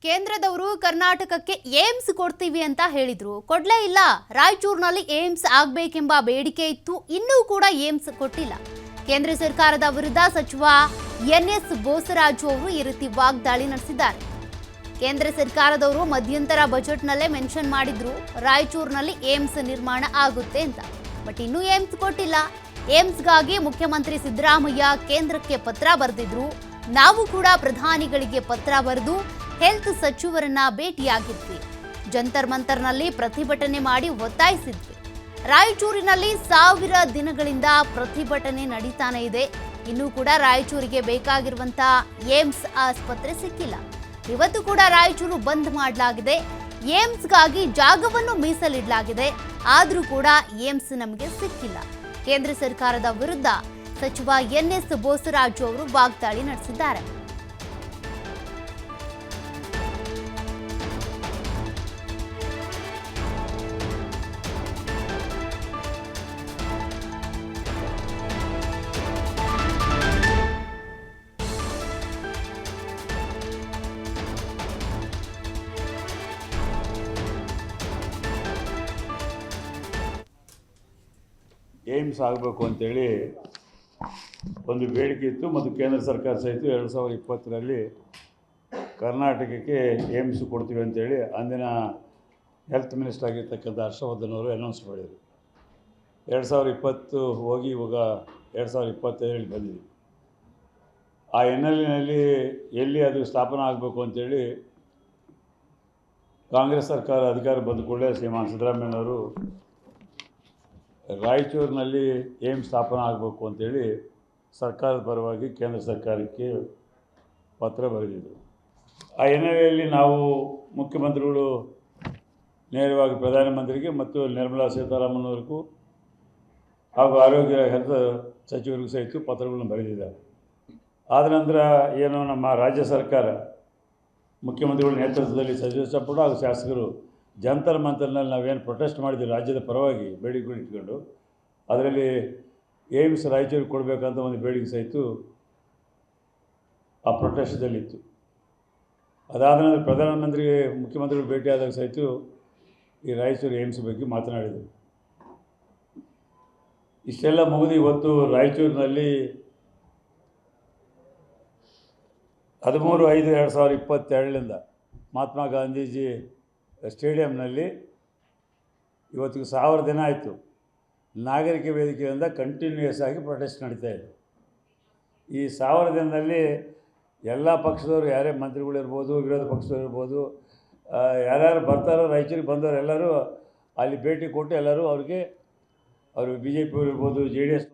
ಕೇಂದ್ರದವರು ಕರ್ನಾಟಕಕ್ಕೆ ಏಮ್ಸ್ ಕೊಡ್ತೀವಿ ಅಂತ ಹೇಳಿದ್ರು, ಕೊಡ್ಲೇ ಇಲ್ಲ. ರಾಯಚೂರಿನಲ್ಲಿ ಏಮ್ಸ್ ಆಗಬೇಕೆಂಬ ಬೇಡಿಕೆ ಇತ್ತು, ಇನ್ನೂ ಕೂಡ ಏಮ್ಸ್ ಕೊಟ್ಟಿಲ್ಲ. ಕೇಂದ್ರ ಸರ್ಕಾರದ ವಿರುದ್ಧ ಸಚಿವ ಎನ್.ಎಸ್. ಬೋಸರಾಜು ಅವರು ಈ ರೀತಿ ವಾಗ್ದಾಳಿ ನಡೆಸಿದ್ದಾರೆ. ಕೇಂದ್ರ ಸರ್ಕಾರದವರು ಮಧ್ಯಂತರ ಬಜೆಟ್ನಲ್ಲೇ ಮೆನ್ಷನ್ ಮಾಡಿದ್ರು ರಾಯಚೂರಿನಲ್ಲಿ ಏಮ್ಸ್ ನಿರ್ಮಾಣ ಆಗುತ್ತೆ ಅಂತ. ಬಟ್ ಇನ್ನೂ ಏಮ್ಸ್ ಕೊಟ್ಟಿಲ್ಲ. ಏಮ್ಸ್ಗಾಗಿ ಮುಖ್ಯಮಂತ್ರಿ ಸಿದ್ದರಾಮಯ್ಯ ಕೇಂದ್ರಕ್ಕೆ ಪತ್ರ ಬರೆದಿದ್ರು. ನಾವು ಕೂಡ ಪ್ರಧಾನಿಗಳಿಗೆ ಪತ್ರ ಬರೆದು ಹೆಲ್ತ್ ಸಚಿವರನ್ನ ಭೇಟಿಯಾಗಿದ್ವಿ. ಜಂತರ್ ಮಂತರ್ನಲ್ಲಿ ಪ್ರತಿಭಟನೆ ಮಾಡಿ ಒತ್ತಾಯಿಸಿದ್ವಿ. ರಾಯಚೂರಿನಲ್ಲಿ 1000 ದಿನಗಳಿಂದ ಪ್ರತಿಭಟನೆ ನಡೀತಾನೆ ಇದೆ. ಇನ್ನೂ ಕೂಡ ರಾಯಚೂರಿಗೆ ಬೇಕಾಗಿರುವಂತ ಏಮ್ಸ್ ಆಸ್ಪತ್ರೆ ಸಿಕ್ಕಿಲ್ಲ. ಇವತ್ತು ಕೂಡ ರಾಯಚೂರು ಬಂದ್ ಮಾಡಲಾಗಿದೆ. ಏಮ್ಸ್ಗಾಗಿ ಜಾಗವನ್ನು ಮೀಸಲಿಡಲಾಗಿದೆ. ಆದರೂ ಕೂಡ ಏಮ್ಸ್ ನಮಗೆ ಸಿಕ್ಕಿಲ್ಲ. ಕೇಂದ್ರ ಸರ್ಕಾರದ ವಿರುದ್ಧ ಸಚಿವ ಎನ್.ಎಸ್. ಬೋಸರಾಜು ಅವರು ವಾಗ್ದಾಳಿ ನಡೆಸಿದ್ದಾರೆ. ಏಮ್ಸ್ ಆಗಬೇಕು ಅಂತೇಳಿ ಒಂದು ಬೇಡಿಕೆ ಇತ್ತು ಮತ್ತು ಕೇಂದ್ರ ಸರ್ಕಾರ ಸಹಿತ 2020ರಲ್ಲಿ ಕರ್ನಾಟಕಕ್ಕೆ ಏಮ್ಸ್ ಕೊಡ್ತೀವಿ ಅಂತೇಳಿ ಅಂದಿನ ಹೆಲ್ತ್ ಮಿನಿಸ್ಟರ್ ಆಗಿರ್ತಕ್ಕಂಥ ಹರ್ಷವರ್ಧನ್ ಅವರು ಅನೌನ್ಸ್ ಮಾಡಿದರು. 2020 ಹೋಗಿ ಇವಾಗ 2025 ಬಂದಿದೆ. ಆ ಹಿನ್ನೆಲೆಯಲ್ಲಿ ಎಲ್ಲಿ ಅದು ಸ್ಥಾಪನೆ ಆಗಬೇಕು ಅಂತೇಳಿ ಕಾಂಗ್ರೆಸ್ ಸರ್ಕಾರ ಅಧಿಕಾರ ಬಂದ ಕೂಡಲೇ ಶ್ರೀಮಾನ್ ಸಿದ್ದರಾಮಯ್ಯನವರು ರಾಯಚೂರಿನಲ್ಲಿ ಏಮ್ಸ್ ಸ್ಥಾಪನೆ ಆಗಬೇಕು ಅಂತೇಳಿ ಸರ್ಕಾರದ ಪರವಾಗಿ ಕೇಂದ್ರ ಸರ್ಕಾರಕ್ಕೆ ಪತ್ರ ಬರೆದಿದ್ದರು. ಆ ಹಿನ್ನೆಲೆಯಲ್ಲಿ ನಾವು ಮುಖ್ಯಮಂತ್ರಿಗಳು ನೇರವಾಗಿ ಪ್ರಧಾನಮಂತ್ರಿಗೆ ಮತ್ತು ನಿರ್ಮಲಾ ಸೀತಾರಾಮನ್ ಅವರಿಗೂ ಹಾಗೂ ಆರೋಗ್ಯ ಹೆಲ್ತ್ ಸಚಿವರಿಗೂ ಸಹಿತ ಪತ್ರಗಳನ್ನು ಬರೆದಿದ್ದಾರೆ. ಆದ ನಂತರ ಏನು ನಮ್ಮ ರಾಜ್ಯ ಸರ್ಕಾರ ಮುಖ್ಯಮಂತ್ರಿಗಳ ನೇತೃತ್ವದಲ್ಲಿ ಸಚಿವ ಸಂಪುಟ ಹಾಗೂ ಶಾಸಕರು ಜಂತರ್ ಮಂತರ್ನಲ್ಲಿ ನಾವೇನು ಪ್ರೊಟೆಸ್ಟ್ ಮಾಡಿದ್ವಿ ರಾಜ್ಯದ ಪರವಾಗಿ ಬೇಡಿಕೆಗಳು ಇಟ್ಕೊಂಡು, ಅದರಲ್ಲಿ ಏಮ್ಸ್ ರಾಯಚೂರಿಗೆ ಕೊಡಬೇಕಂತ ಒಂದು ಬೇಡಿಕೆ ಸಹಿತ ಆ ಪ್ರೊಟೆಸ್ಟ್ದಲ್ಲಿತ್ತು. ಅದಾದ ನಂತರ ಪ್ರಧಾನಮಂತ್ರಿಗೆ ಮುಖ್ಯಮಂತ್ರಿಗಳು ಭೇಟಿಯಾದಾಗ ಸಹಿತ ಈ ರಾಯಚೂರು ಏಮ್ಸ್ ಬಗ್ಗೆ ಮಾತನಾಡಿದರು. ಇಷ್ಟೆಲ್ಲ ಮುಗಿದು ಇವತ್ತು ರಾಯಚೂರಿನಲ್ಲಿ 13/5/2022 ಮಹಾತ್ಮ ಗಾಂಧೀಜಿ ಸ್ಟೇಡಿಯಂನಲ್ಲಿ ಇವತ್ತಿಗೆ 1000 ದಿನ ಆಯಿತು. ನಾಗರಿಕ ವೇದಿಕೆಯಿಂದ ಕಂಟಿನ್ಯೂಯಸ್ ಆಗಿ ಪ್ರೊಟೆಸ್ಟ್ ನಡೀತಾ ಇದೆ. ಈ 1000 ದಿನದಲ್ಲಿ ಎಲ್ಲ ಪಕ್ಷದವರು, ಯಾರೇ ಮಂತ್ರಿಗಳಿರ್ಬೋದು, ವಿರೋಧ ಪಕ್ಷದವರು ಇರ್ಬೋದು, ಯಾರ್ಯಾರು ಬರ್ತಾರೋ ರಾಯಚೂರಿಗೆ ಬಂದವರು ಎಲ್ಲರೂ ಅಲ್ಲಿ ಭೇಟಿ ಕೊಟ್ಟು ಎಲ್ಲರೂ ಅವರು BJP ಇರ್ಬೋದು, JDS